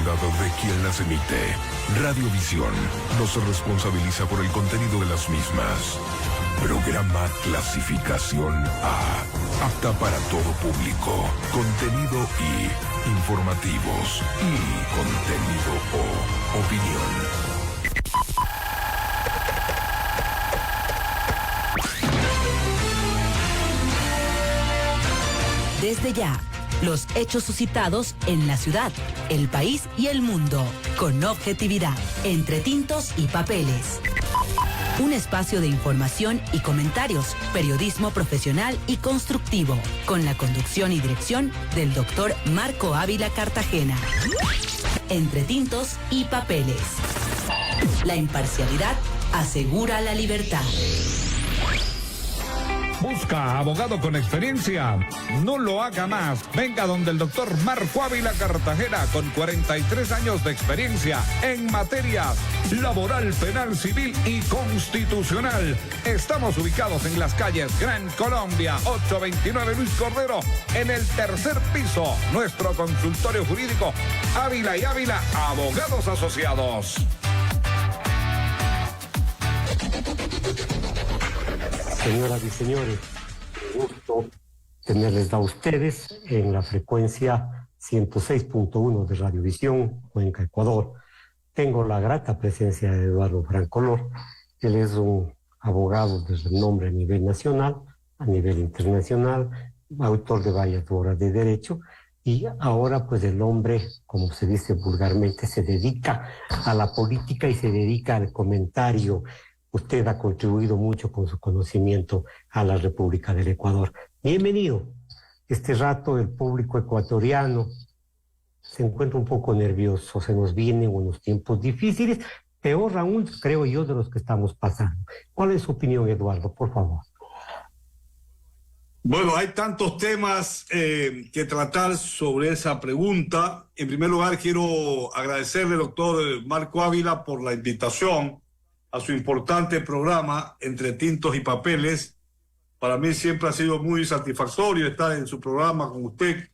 responsabilidad de quien las emite. Radiovisión no se responsabiliza por el contenido de las mismas. Programa clasificación A. Apta para todo público. Contenido I. Informativos. Y contenido O. Opinión. Desde ya, los hechos suscitados en la ciudad, el país y el mundo, con objetividad, entre tintos y papeles. Un espacio de información y comentarios, periodismo profesional y constructivo, con la conducción y dirección del doctor Marco Ávila Cartagena. Entre tintos y papeles. La imparcialidad asegura la libertad. Busca abogado con experiencia. No lo haga más. Venga donde el doctor Marco Ávila Cartagena, con 43 años de experiencia en materias laboral, penal, civil y constitucional. Estamos ubicados en las calles Gran Colombia, 829 Luis Cordero, en el tercer piso. Nuestro consultorio jurídico, Ávila y Ávila, abogados asociados. Señoras y señores, un gusto tenerles a ustedes en la frecuencia 106.1 de Radiovisión, Cuenca, Ecuador. Tengo la grata presencia de Eduardo Francolor. Él es un abogado de renombre a nivel nacional, a nivel internacional, autor de varias obras de derecho, y ahora pues el hombre, como se dice vulgarmente, se dedica a la política y se dedica al comentario. Usted ha contribuido mucho con su conocimiento a la República del Ecuador. Bienvenido. Este rato el público ecuatoriano se encuentra un poco nervioso, se nos vienen unos tiempos difíciles, peor aún, creo yo, de los que estamos pasando. ¿Cuál es su opinión, Eduardo? Por favor. Bueno, hay tantos temas que tratar sobre esa pregunta. En primer lugar, quiero agradecerle, doctor Marco Ávila, por la invitación a su importante programa Entre Tintos y Papeles. Para mí siempre ha sido muy satisfactorio estar en su programa con usted,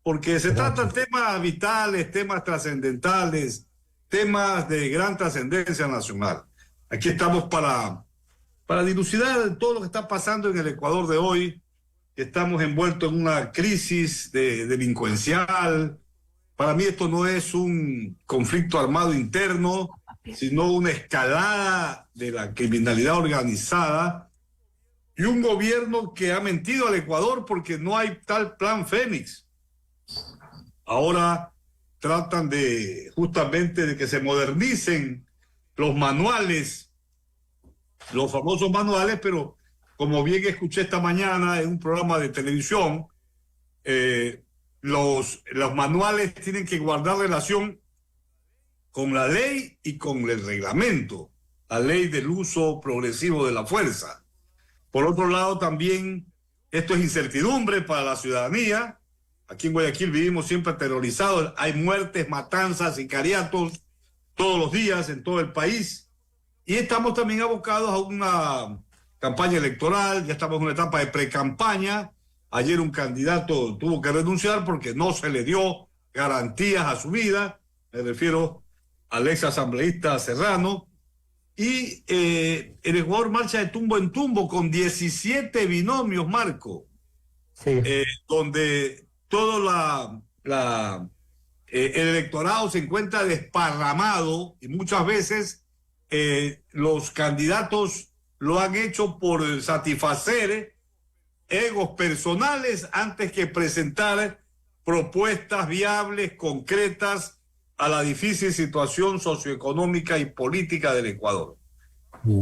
porque se tratan temas vitales, temas trascendentales, temas de gran trascendencia nacional. Aquí estamos para dilucidar todo lo que está pasando en el Ecuador de hoy, que estamos envueltos en una crisis delincuencial. Para mí esto no es un conflicto armado interno, sino una escalada de la criminalidad organizada y un gobierno que ha mentido al Ecuador porque no hay tal plan Fénix. Ahora tratan justamente de que se modernicen los manuales, los famosos manuales, pero como bien escuché esta mañana en un programa de televisión, los manuales tienen que guardar relación con la ley y con el reglamento, la ley del uso progresivo de la fuerza. Por otro lado, también esto es incertidumbre para la ciudadanía. Aquí en Guayaquil vivimos siempre aterrorizados. Hay muertes, matanzas, sicariatos todos los días en todo el país. Y estamos también abocados a una campaña electoral. Ya estamos en una etapa de precampaña. Ayer un candidato tuvo que renunciar porque no se le dio garantías a su vida. Me refiero al ex asambleísta Serrano. Y el Ecuador marcha de tumbo en tumbo con 17 binomios, Marco. Sí. Donde todo el electorado se encuentra desparramado y muchas veces los candidatos lo han hecho por satisfacer egos personales antes que presentar propuestas viables, concretas, a la difícil situación socioeconómica y política del Ecuador.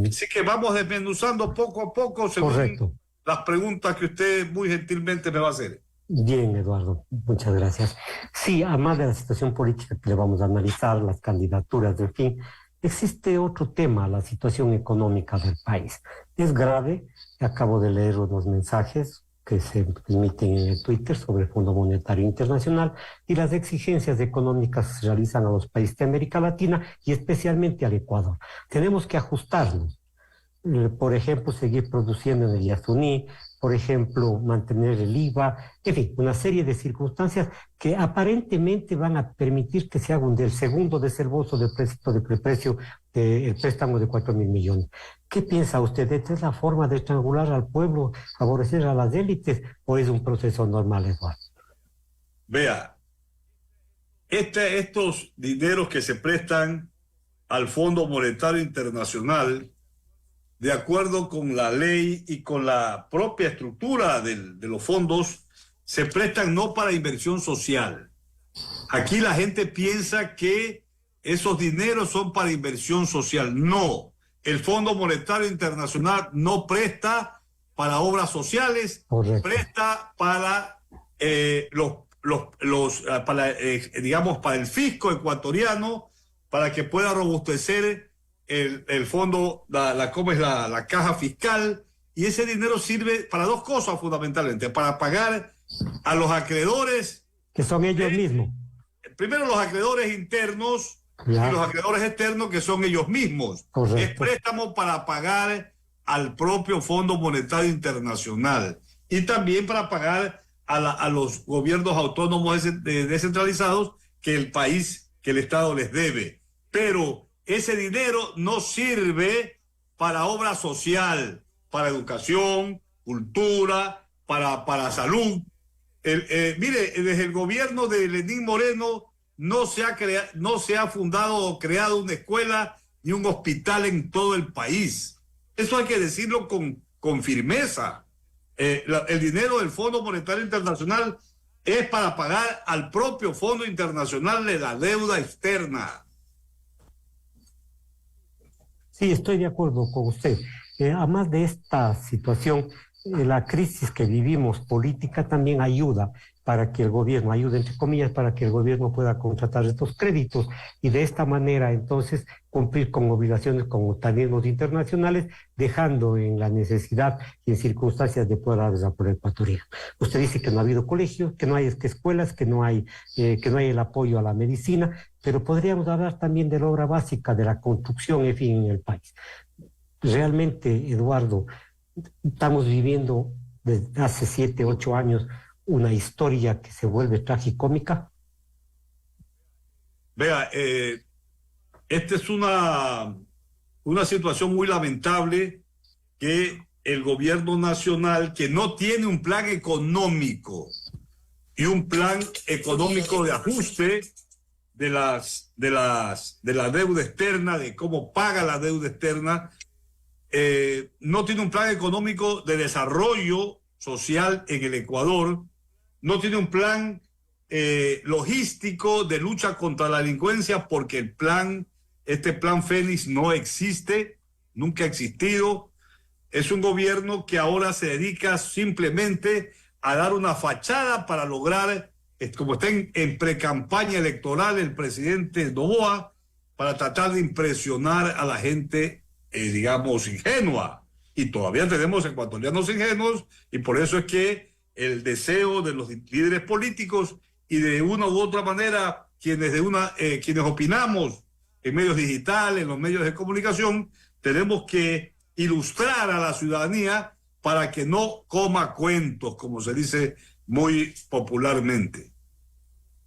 Así que vamos desmenuzando poco a poco según las preguntas que usted muy gentilmente me va a hacer. Bien, Eduardo, muchas gracias. Sí, además de la situación política que le vamos a analizar, las candidaturas, en fin, existe otro tema, la situación económica del país. Es grave, acabo de leer unos mensajes que se emiten en el Twitter sobre el Fondo Monetario Internacional y las exigencias económicas que se realizan a los países de América Latina y especialmente al Ecuador. Tenemos que ajustarnos. por ejemplo, seguir produciendo en el Yasuní, por ejemplo, mantener el IVA, en fin, una serie de circunstancias que aparentemente van a permitir que se haga del segundo desembolso del precio del préstamo de 4.000 millones. ¿Qué piensa usted? ¿Esta es la forma de estrangular al pueblo, favorecer a las élites, o es un proceso normal, Eduardo? Vea, estos dineros que se prestan al Fondo Monetario Internacional, de acuerdo con la ley y con la propia estructura de los fondos, se prestan no para inversión social. Aquí la gente piensa que esos dineros son para inversión social. No, el Fondo Monetario Internacional no presta para obras sociales. Correcto. Presta para para el fisco ecuatoriano, para que pueda robustecer el fondo, la caja fiscal, y ese dinero sirve para dos cosas fundamentalmente: para pagar a los acreedores, que son ellos mismos. Primero los acreedores internos, ya, y los acreedores externos, que son ellos mismos. Correcto. Es préstamo para pagar al propio Fondo Monetario Internacional, y también para pagar a los gobiernos autónomos descentralizados que el Estado les debe. Pero ese dinero no sirve para obra social, para educación, cultura, para salud. Mire, desde el gobierno de Lenín Moreno no se ha fundado o creado una escuela ni un hospital en todo el país. Eso hay que decirlo con firmeza. El dinero del Fondo Monetario Internacional es para pagar al propio Fondo Internacional de la deuda externa. Sí, estoy de acuerdo con usted. Además de esta situación, la crisis que vivimos política también ayuda para que el gobierno, ayuda entre comillas, para que el gobierno pueda contratar estos créditos y de esta manera entonces cumplir con obligaciones con organismos internacionales, dejando en la necesidad y en circunstancias de poder dar por ecuatoriano. Usted dice que no ha habido colegios, que no hay escuelas, que no hay el apoyo a la medicina, pero podríamos hablar también de la obra básica, de la construcción, en fin, en el país. Realmente, Eduardo, estamos viviendo desde hace 7, 8 años una historia que se vuelve tragicómica. Vea, esta es una situación muy lamentable, que el gobierno nacional, que no tiene un plan económico y un plan económico de ajuste de la deuda externa, de cómo paga la deuda externa, no tiene un plan económico de desarrollo social en el Ecuador, no tiene un plan logístico de lucha contra la delincuencia, porque este plan Fénix no existe, nunca ha existido. Es un gobierno que ahora se dedica simplemente a dar una fachada para lograr, como está en precampaña electoral el presidente Noboa, para tratar de impresionar a la gente, digamos, ingenua. Y todavía tenemos ecuatorianos ingenuos, y por eso es que el deseo de los líderes políticos y de una u otra manera quienes opinamos en medios digitales, en los medios de comunicación, tenemos que ilustrar a la ciudadanía para que no coma cuentos, como se dice muy popularmente.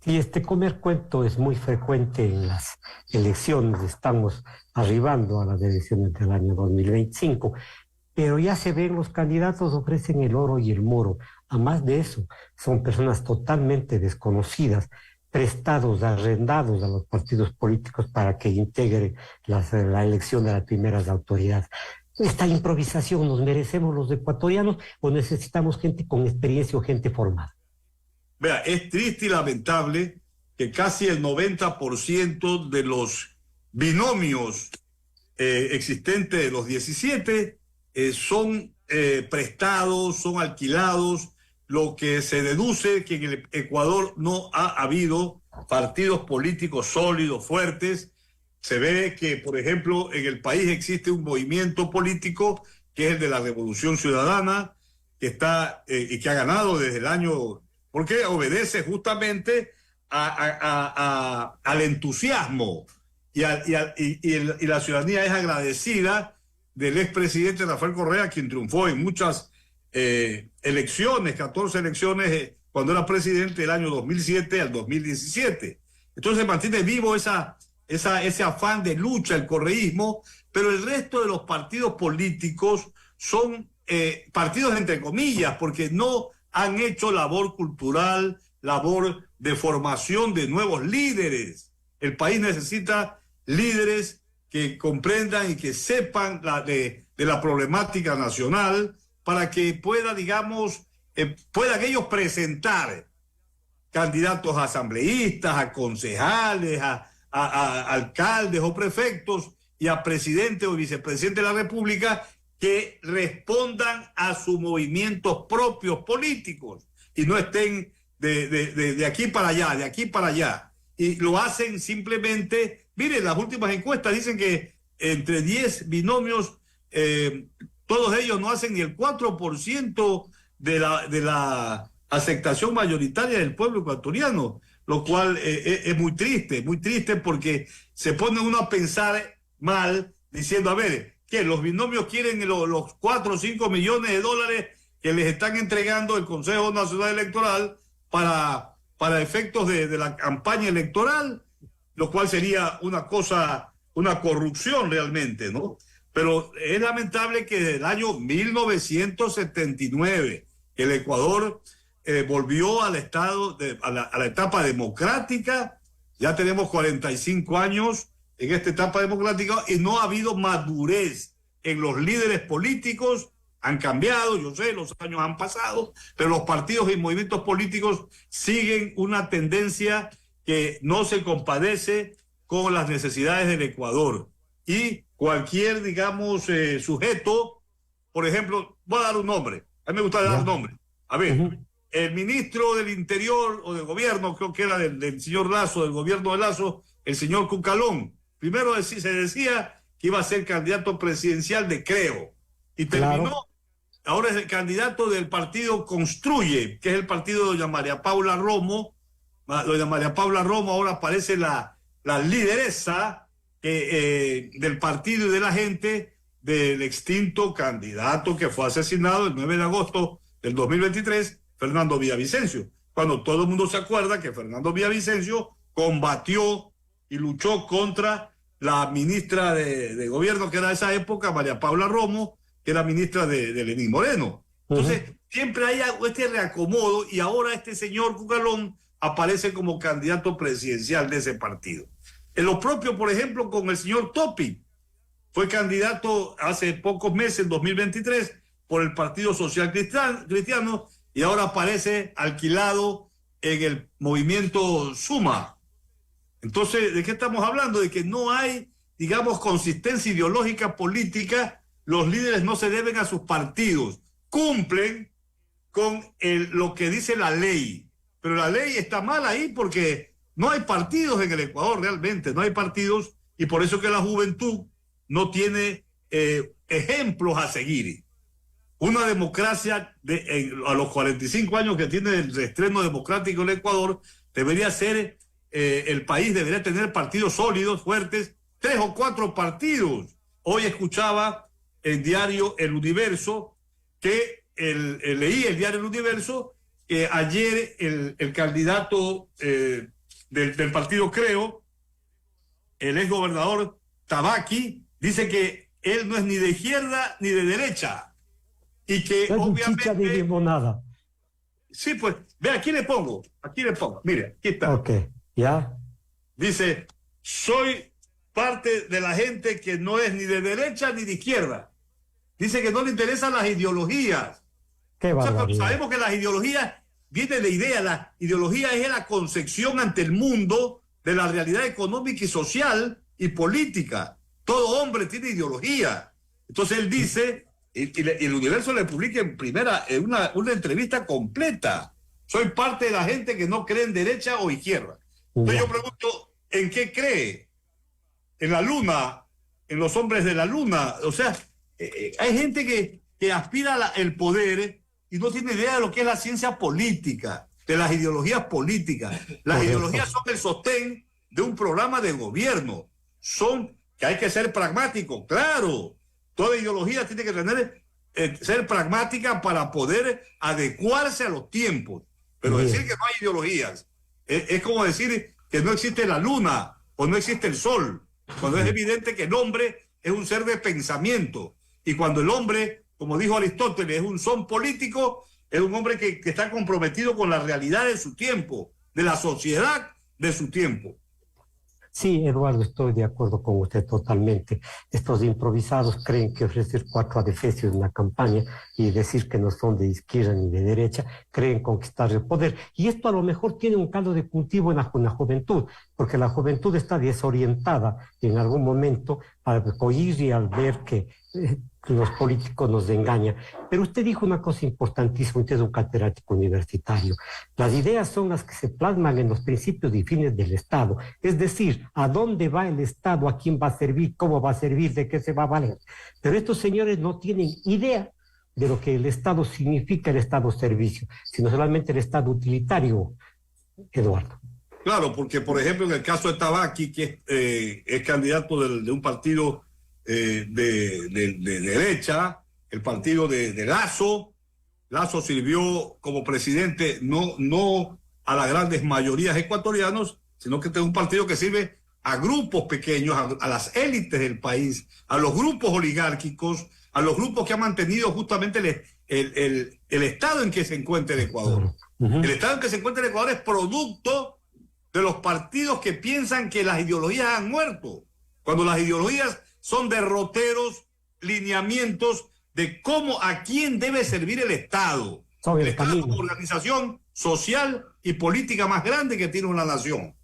Sí, comer cuento es muy frecuente en las elecciones. Estamos arribando a las elecciones del año 2025, pero ya se ven, los candidatos ofrecen el oro y el moro. Además de eso, son personas totalmente desconocidas, prestados, arrendados a los partidos políticos para que integren la elección de las primeras autoridades. ¿Esta improvisación nos merecemos los ecuatorianos o necesitamos gente con experiencia o gente formada? Vea, es triste y lamentable que casi el 90% de los binomios existentes de los 17 son prestados, son alquilados, lo que se deduce que en el Ecuador no ha habido partidos políticos sólidos, fuertes. Se ve que, por ejemplo, en el país existe un movimiento político que es el de la Revolución Ciudadana, que está y que ha ganado desde el año, porque obedece justamente al entusiasmo y la ciudadanía es agradecida del expresidente Rafael Correa, quien triunfó en muchas elecciones, 14 elecciones, cuando era presidente del año 2007 al 2017. Entonces mantiene vivo ese afán de lucha, el correísmo, pero el resto de los partidos políticos son partidos entre comillas, porque no han hecho labor cultural, labor de formación de nuevos líderes. El país necesita líderes que comprendan y que sepan de la problemática nacional para que pueda, digamos, puedan ellos presentar candidatos a asambleístas, a concejales, a alcaldes o prefectos y a presidente o vicepresidente de la República que respondan a sus movimientos propios políticos y no estén de aquí para allá, de aquí para allá. Y lo hacen simplemente, miren, las últimas encuestas dicen que entre 10 binomios, todos ellos no hacen ni el 4% de la aceptación mayoritaria del pueblo ecuatoriano, lo cual es muy triste porque se pone uno a pensar mal diciendo, a ver, ¿qué? Los binomios quieren los 4 o 5 millones de dólares que les están entregando el Consejo Nacional Electoral para efectos de la campaña electoral, lo cual sería una corrupción realmente, ¿no? Pero es lamentable que desde el año 1979 el Ecuador volvió al estado, a la etapa democrática. Ya tenemos 45 años en esta etapa democrática y no ha habido madurez en los líderes políticos. Han cambiado, yo sé, los años han pasado, pero los partidos y movimientos políticos siguen una tendencia que no se compadece con las necesidades del Ecuador. Y cualquier, digamos, sujeto, por ejemplo, voy a dar un nombre, a mí me gusta dar un nombre. A ver, el ministro del Interior o del gobierno, creo que era del señor Lazo, del gobierno de Lazo, el señor Cucalón. Primero se decía que iba a ser candidato presidencial de Creo y terminó, claro. Ahora es el candidato del partido Construye, que es el partido de doña María Paula Romo. Doña María Paula Romo ahora parece la lideresa del partido y de la gente del extinto candidato que fue asesinado el 9 de agosto del 2023, Fernando Villavicencio, cuando todo el mundo se acuerda que Fernando Villavicencio combatió y luchó contra la ministra de gobierno que era de esa época, María Paula Romo, que era ministra de Lenín Moreno. Entonces, siempre hay este reacomodo y ahora este señor Cucalón aparece como candidato presidencial de ese partido. En lo propio, por ejemplo, con el señor Topi, fue candidato hace pocos meses, en 2023, por el Partido Social Cristiano y ahora aparece alquilado en el movimiento Suma. Entonces, ¿de qué estamos hablando? De que no hay, digamos, consistencia ideológica política. Los líderes no se deben a sus partidos. Cumplen con lo que dice la ley. Pero la ley está mal ahí porque no hay partidos en el Ecuador realmente. No hay partidos y por eso que la juventud no tiene ejemplos a seguir. Una democracia a los 45 años que tiene el reestreno democrático del Ecuador debería ser... el país debería tener partidos sólidos, fuertes, 3 o 4 partidos. Hoy escuchaba el diario El Universo, que leí el diario El Universo, que ayer el candidato del partido Creo, el exgobernador Tabaqui, dice que él no es ni de izquierda ni de derecha. Y que es obviamente... ni limonada. Sí, pues, ve, aquí le pongo, mire, aquí está. Ok. ¿Ya? Dice, soy parte de la gente que no es ni de derecha ni de izquierda. Dice que no le interesan las ideologías. Qué barbaridad. Sabemos que las ideologías vienen de ideas. La ideología es la concepción ante el mundo de la realidad económica y social y política. Todo hombre tiene ideología. Entonces él dice, y el Universo le publica en una entrevista completa. Soy parte de la gente que no cree en derecha o izquierda. Entonces yo pregunto, ¿en qué cree? ¿En la luna? ¿En los hombres de la luna? O sea, hay gente que aspira el poder y no tiene idea de lo que es la ciencia política, de las ideologías políticas. Las ideologías son el sostén de un programa de gobierno. Son que hay que ser pragmático, claro. Toda ideología tiene que tener, ser pragmática para poder adecuarse a los tiempos. Pero Bien. decir que no hay ideologías es como decir que no existe la luna o no existe el sol, cuando es evidente que el hombre es un ser de pensamiento. Y cuando el hombre, como dijo Aristóteles, es un son político, es un hombre que está comprometido con la realidad de su tiempo, de la sociedad de su tiempo. Sí, Eduardo, estoy de acuerdo con usted totalmente. Estos improvisados creen que ofrecer 4 adefesios en una campaña y decir que no son de izquierda ni de derecha, creen conquistar el poder. Y esto a lo mejor tiene un caldo de cultivo en la juventud, porque la juventud está desorientada en algún momento al oír y al ver que los políticos nos engañan. Pero usted dijo una cosa importantísima, usted es un catedrático universitario. Las ideas son las que se plasman en los principios y fines del Estado. Es decir, a dónde va el Estado, a quién va a servir, cómo va a servir, de qué se va a valer. Pero estos señores no tienen idea de lo que el Estado significa, el Estado servicio, sino solamente el Estado utilitario, Eduardo. Claro, porque por ejemplo en el caso de Tabaqui, que es candidato de un partido de derecha, el partido de Lasso. Lasso sirvió como presidente no a las grandes mayorías ecuatorianos, sino que es un partido que sirve a grupos pequeños, a las élites del país, a los grupos oligárquicos, a los grupos que han mantenido justamente el estado en que se encuentra el Ecuador. El estado en que se encuentra el Ecuador es producto de los partidos que piensan que las ideologías han muerto, cuando las ideologías son derroteros, lineamientos de cómo, a quién debe servir el Estado. El Estado como organización social y política más grande que tiene una nación.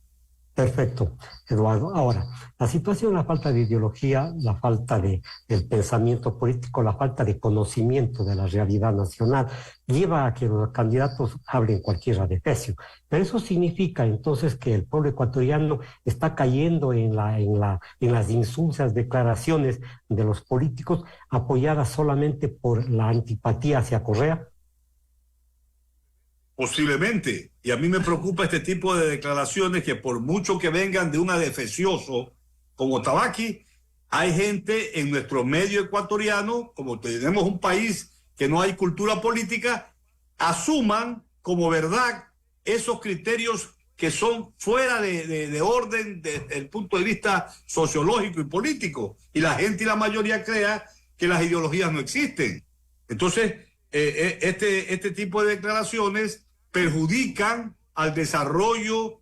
Perfecto, Eduardo. Ahora, la situación, la falta de ideología, la falta del pensamiento político, la falta de conocimiento de la realidad nacional, lleva a que los candidatos hablen cualquier adefesio. Pero eso significa entonces que el pueblo ecuatoriano está cayendo en las insulsas declaraciones de los políticos apoyadas solamente por la antipatía hacia Correa. Posiblemente, y a mí me preocupa este tipo de declaraciones que por mucho que vengan de un adefesioso como Tabaqui, hay gente en nuestro medio ecuatoriano, como tenemos un país que no hay cultura política, asuman como verdad esos criterios que son fuera de orden desde el punto de vista sociológico y político, y la gente y la mayoría crea que las ideologías no existen. Entonces, este tipo de declaraciones perjudican al desarrollo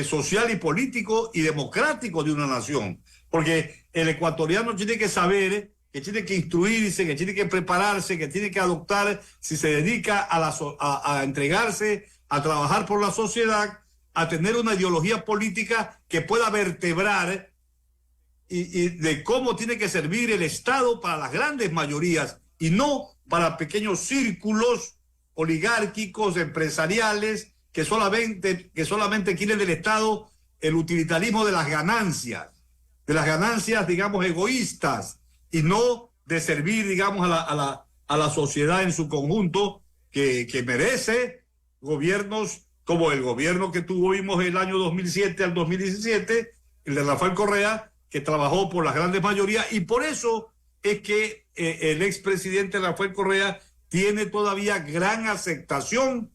social y político y democrático de una nación, porque el ecuatoriano tiene que saber, que tiene que instruirse, que tiene que prepararse, que tiene que adoptar, si se dedica a entregarse, a trabajar por la sociedad, a tener una ideología política que pueda vertebrar y de cómo tiene que servir el Estado para las grandes mayorías y no para pequeños círculos oligárquicos, empresariales, que solamente quieren del Estado el utilitarismo de las ganancias, digamos, egoístas, y no de servir, digamos, a la sociedad en su conjunto, que merece gobiernos como el gobierno que tuvimos el año 2007 al 2017, el de Rafael Correa, que trabajó por las grandes mayorías, y por eso es que el expresidente Rafael Correa tiene todavía gran aceptación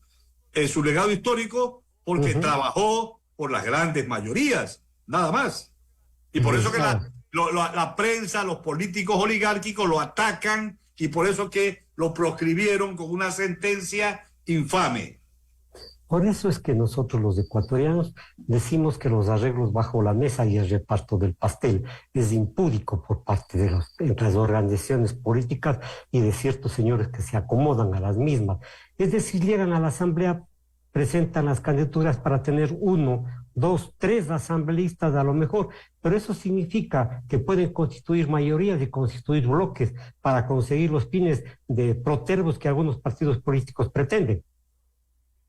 en su legado histórico, porque trabajó por las grandes mayorías, nada más. Y por eso que la prensa, los políticos oligárquicos lo atacan, y por eso que lo proscribieron con una sentencia infame. Por eso es que nosotros los ecuatorianos decimos que los arreglos bajo la mesa y el reparto del pastel es impúdico por parte de las organizaciones políticas y de ciertos señores que se acomodan a las mismas. Es decir, llegan a la asamblea, presentan las candidaturas para tener 1, 2, 3 asambleístas a lo mejor, pero eso significa que pueden constituir mayorías y constituir bloques para conseguir los fines de protervos que algunos partidos políticos pretenden.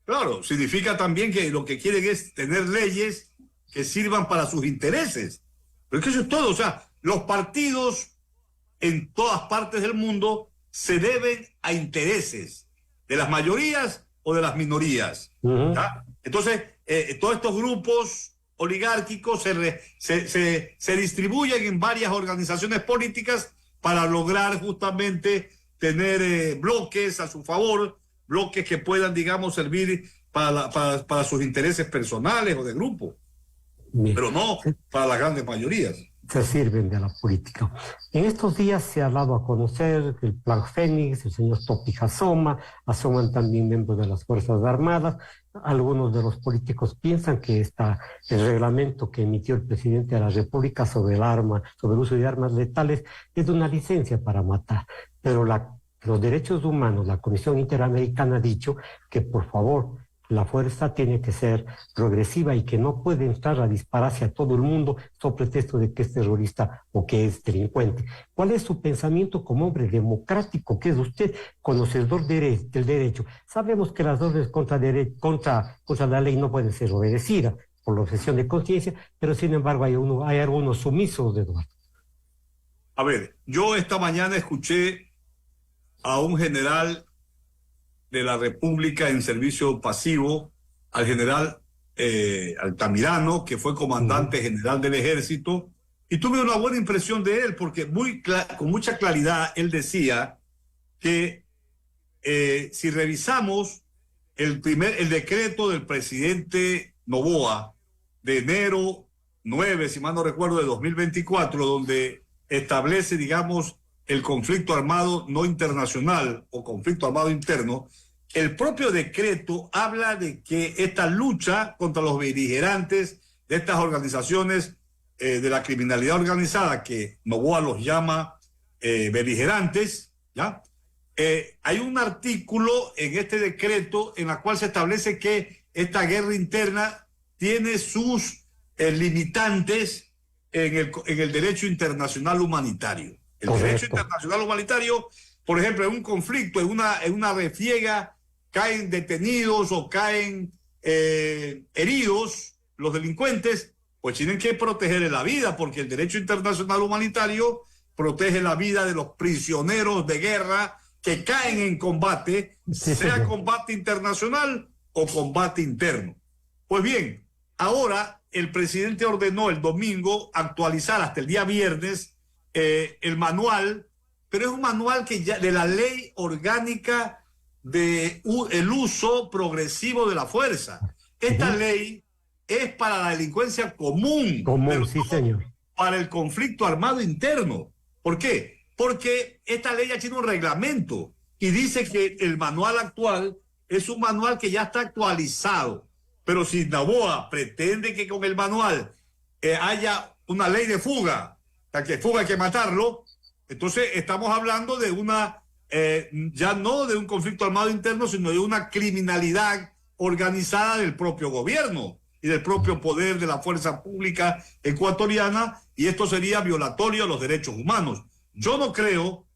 Claro, significa también que lo que quieren es tener leyes que sirvan para sus intereses. Pero es que eso es todo. O sea, los partidos en todas partes del mundo se deben a intereses de las mayorías o de las minorías. Entonces, todos estos grupos oligárquicos se distribuyen en varias organizaciones políticas para lograr justamente tener bloques a su favor, bloques que puedan, digamos, servir para sus intereses personales o de grupo, Bien. pero no para las grandes mayorías. Se sirven de la política. En estos días se ha dado a conocer el Plan Fénix, el señor Topi asoman también miembros de las Fuerzas Armadas. Algunos de los políticos piensan que el reglamento que emitió el presidente de la República sobre el uso de armas letales es una licencia para matar. Pero los derechos humanos, la Comisión Interamericana ha dicho que por favor la fuerza tiene que ser progresiva y que no puede entrar a dispararse a todo el mundo sobre pretexto de que es terrorista o que es delincuente. ¿Cuál es su pensamiento como hombre democrático que es usted, conocedor del derecho? Sabemos que las órdenes contra la ley no pueden ser obedecidas por la objeción de conciencia, pero sin embargo hay algunos sumisos, Eduardo. A ver, yo esta mañana escuché a un general de la República en servicio pasivo, al general Altamirano, que fue comandante general del Ejército, y tuve una buena impresión de él, porque con mucha claridad él decía que si revisamos el decreto del presidente Noboa de enero 9, si mal no recuerdo, de 2024, donde establece, digamos, el conflicto armado no internacional o conflicto armado interno, el propio decreto habla de que esta lucha contra los beligerantes de estas organizaciones de la criminalidad organizada, que Noboa los llama beligerantes, ¿ya? Hay un artículo en este decreto en la cual se establece que esta guerra interna tiene sus limitantes en el derecho internacional humanitario. El derecho internacional humanitario, por ejemplo, en un conflicto, en una refriega, caen detenidos o caen heridos los delincuentes, pues tienen que proteger la vida, porque el derecho internacional humanitario protege la vida de los prisioneros de guerra que caen en combate, sea combate internacional o combate interno. Pues bien, ahora el presidente ordenó el domingo actualizar hasta el día viernes el manual, pero es un manual que ya de la ley orgánica el uso progresivo de la fuerza. Esta ley es para la delincuencia común, pero sí, no señor, para el conflicto armado interno. ¿Por qué? Porque esta ley ya tiene un reglamento y dice que el manual actual es un manual que ya está actualizado. Pero si Noboa pretende que con el manual haya una ley de fuga, que fuga hay que matarlo, entonces estamos hablando de ya no de un conflicto armado interno, sino de una criminalidad organizada del propio gobierno y del propio poder de la fuerza pública ecuatoriana, y esto sería violatorio a los derechos humanos. Yo no creo,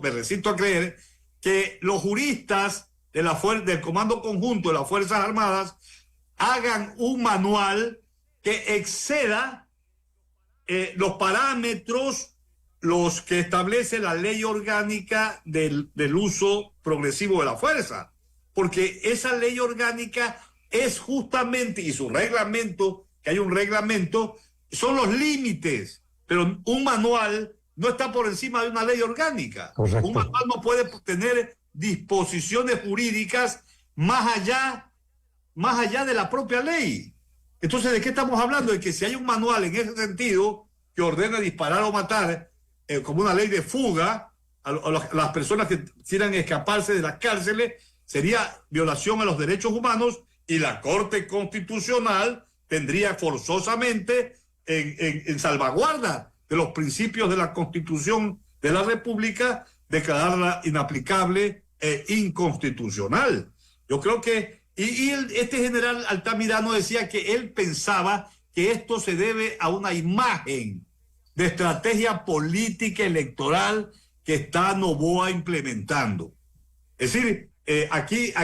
me resisto a creer que los juristas del Comando Conjunto de las Fuerzas Armadas hagan un manual que exceda los parámetros los que establece la ley orgánica del uso progresivo de la fuerza, porque esa ley orgánica es justamente, y su reglamento, que hay un reglamento, son los límites, pero un manual no está por encima de una ley orgánica. Correcto. Un manual no puede tener disposiciones jurídicas más allá de la propia ley. Entonces, ¿de qué estamos hablando? De que si hay un manual en ese sentido que ordena disparar o matar, como una ley de fuga a las personas que quieran escaparse de las cárceles, sería violación a los derechos humanos, y la Corte Constitucional tendría forzosamente en salvaguarda de los principios de la Constitución de la República, declararla inaplicable e inconstitucional. Yo creo que este general Altamirano decía que él pensaba que esto se debe a una imagen de estrategia política electoral que está Noboa implementando. Es decir, aquí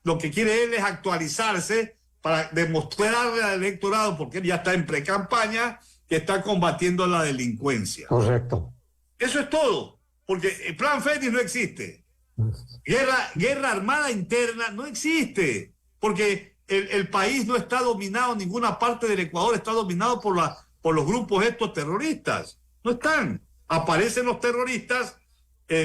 lo que quiere él es actualizarse para demostrarle al electorado, porque él ya está en pre-campaña, que está combatiendo la delincuencia. Correcto. Eso es todo, porque el Plan Fénix no existe. Guerra armada interna no existe, porque el país no está dominado, ninguna parte del Ecuador está dominado por los grupos estos terroristas. No están. aparecen los terroristas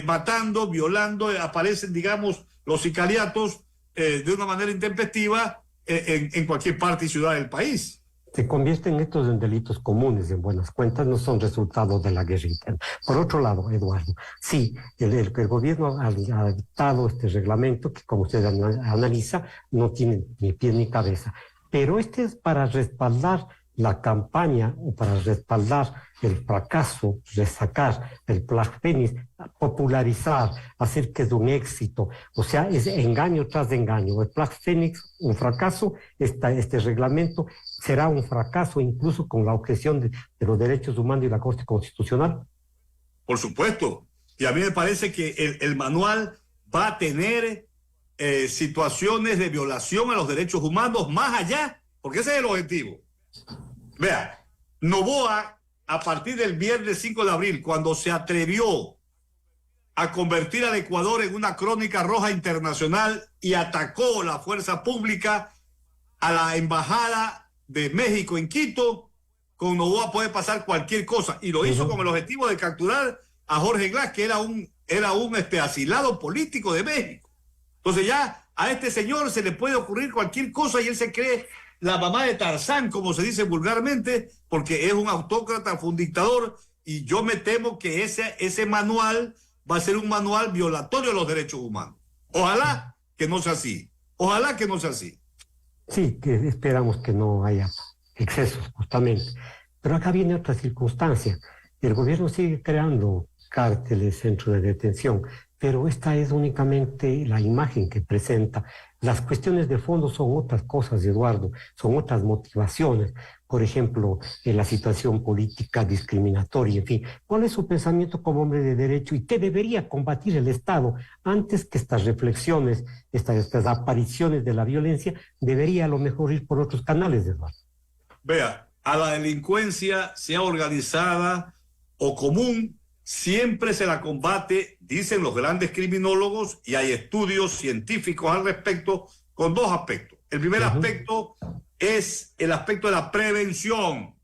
matando, violando, aparecen, digamos, los sicariatos de una manera intempestiva en cualquier parte y ciudad del país. Se convierten estos en delitos comunes, en buenas cuentas, no son resultados de la guerra interna. Por otro lado, Eduardo, sí, el gobierno ha dictado este reglamento que, como usted analiza, no tiene ni pie ni cabeza. Pero este es para respaldar la campaña o para respaldar el fracaso, resacar el Plan Fénix, popularizar, hacer que es un éxito. O sea, es engaño tras engaño. El Plan Fénix, un fracaso, este reglamento será un fracaso incluso con la objeción de los derechos humanos y la Corte Constitucional. Por supuesto. Y a mí me parece que el manual va a tener situaciones de violación a los derechos humanos más allá, porque ese es el objetivo. Vea, Noboa, a partir del viernes 5 de abril, cuando se atrevió a convertir al Ecuador en una crónica roja internacional y atacó la fuerza pública a la embajada de México en Quito, con Noboa puede pasar cualquier cosa. Y lo hizo con el objetivo de capturar a Jorge Glass, que era un asilado político de México. Entonces ya a este señor se le puede ocurrir cualquier cosa y él se cree la mamá de Tarzán, como se dice vulgarmente, porque es un autócrata, fue un dictador, y yo me temo que ese manual va a ser un manual violatorio de los derechos humanos. Ojalá que no sea así. Ojalá que no sea así. Sí, que esperamos que no haya excesos, justamente. Pero acá viene otra circunstancia. El gobierno sigue creando cárteles, centros de detención, pero esta es únicamente la imagen que presenta. Las cuestiones de fondo son otras cosas, Eduardo, son otras motivaciones. Por ejemplo, en la situación política discriminatoria, en fin. ¿Cuál es su pensamiento como hombre de derecho y qué debería combatir el Estado antes que estas reflexiones, estas apariciones de la violencia, debería a lo mejor ir por otros canales, Eduardo? Vea, a la delincuencia, sea organizada o común, siempre se la combate, dicen los grandes criminólogos, y hay estudios científicos al respecto, con dos aspectos. El primer aspecto es el aspecto de la prevención.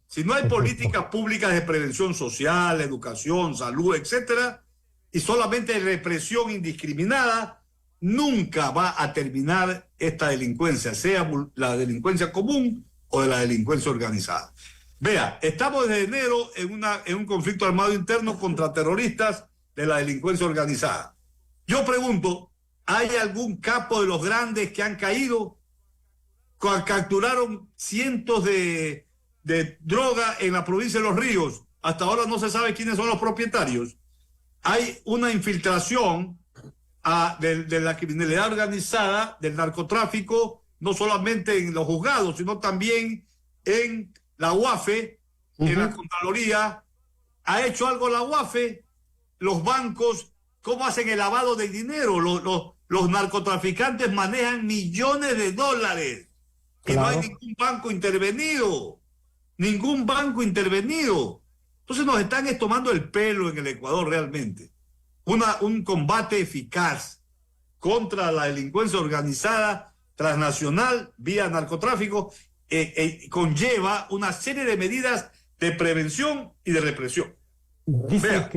Si no hay políticas públicas de prevención social, educación, salud, etcétera, y solamente hay represión indiscriminada, nunca va a terminar esta delincuencia, sea la delincuencia común o de la delincuencia organizada. Vea, estamos desde enero en un conflicto armado interno contra terroristas de la delincuencia organizada. Yo pregunto, ¿hay algún capo de los grandes que han caído? Capturaron cientos de droga en la provincia de Los Ríos. Hasta ahora no se sabe quiénes son los propietarios. Hay una infiltración de la criminalidad organizada, del narcotráfico, no solamente en los juzgados, sino también en la UAFE, en la Contraloría. ¿Ha hecho algo la UAFE? Los bancos, ¿cómo hacen el lavado de dinero? Los narcotraficantes manejan millones de dólares. Y claro, no hay ningún banco intervenido. Ningún banco intervenido. Entonces nos están tomando el pelo en el Ecuador realmente. Un combate eficaz contra la delincuencia organizada transnacional vía narcotráfico conlleva una serie de medidas de prevención y de represión. Vea,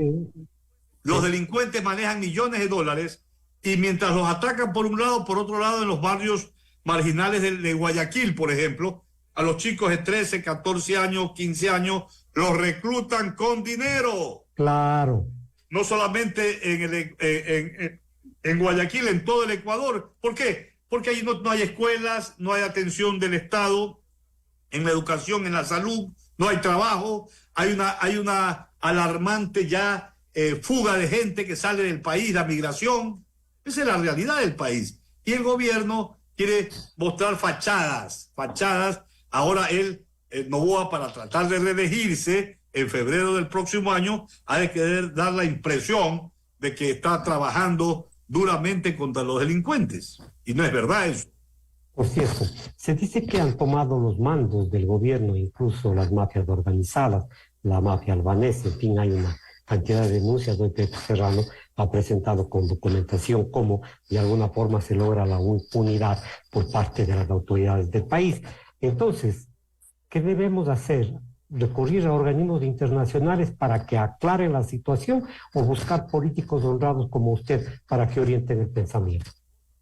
los delincuentes manejan millones de dólares y mientras los atacan por un lado, por otro lado en los barrios marginales de Guayaquil, por ejemplo, a los chicos de 13, 14 años, 15 años, los reclutan con dinero. Claro. No solamente en Guayaquil, en todo el Ecuador. ¿Por qué? Porque ahí no hay escuelas, no hay atención del Estado en la educación, en la salud, no hay trabajo, hay una alarmante ya fuga de gente que sale del país, la migración. Esa es la realidad del país. Y el gobierno quiere mostrar fachadas. Ahora Noboa, para tratar de reelegirse en febrero del próximo año, ha de querer dar la impresión de que está trabajando duramente contra los delincuentes. Y no es verdad eso. Por cierto, se dice que han tomado los mandos del gobierno, incluso las mafias organizadas, la mafia albanesa, en fin, hay una cantidad de denuncias donde Serrano ha presentado con documentación cómo de alguna forma se logra la impunidad por parte de las autoridades del país. Entonces, ¿qué debemos hacer recurrir a organismos internacionales para que aclaren la situación o buscar políticos honrados como usted para que orienten el pensamiento?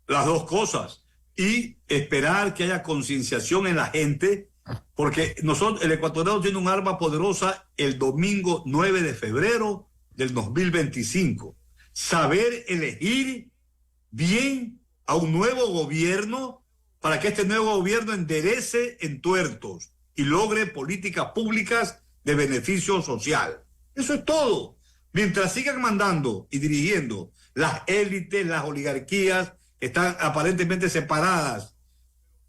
Las dos cosas. Y esperar que haya concienciación en la gente, porque el ecuatoriano tiene un arma poderosa el domingo 9 de febrero del 2025. Saber elegir bien a un nuevo gobierno para que este nuevo gobierno enderece entuertos y logre políticas públicas de beneficio social. Eso es todo. Mientras sigan mandando y dirigiendo las élites, las oligarquías, están aparentemente separadas,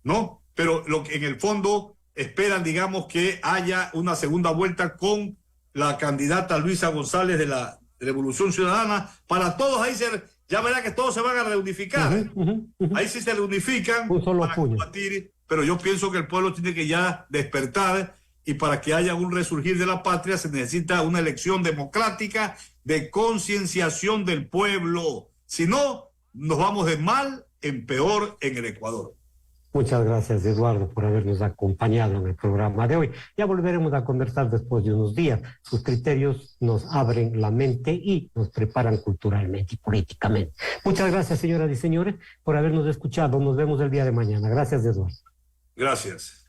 ¿no? Pero en el fondo esperan, digamos, que haya una segunda vuelta con la candidata Luisa González de la Revolución Ciudadana. Para todos ahí ya verá que todos se van a reunificar. Ahí sí se reunifican para combatir, pero yo pienso que el pueblo tiene que ya despertar, y para que haya un resurgir de la patria se necesita una elección democrática de concienciación del pueblo. Si no, nos vamos de mal en peor en el Ecuador. Muchas gracias, Eduardo, por habernos acompañado en el programa de hoy. Ya volveremos a conversar después de unos días. Sus criterios nos abren la mente y nos preparan culturalmente y políticamente. Muchas gracias, señoras y señores, por habernos escuchado. Nos vemos el día de mañana. Gracias, Eduardo. Gracias.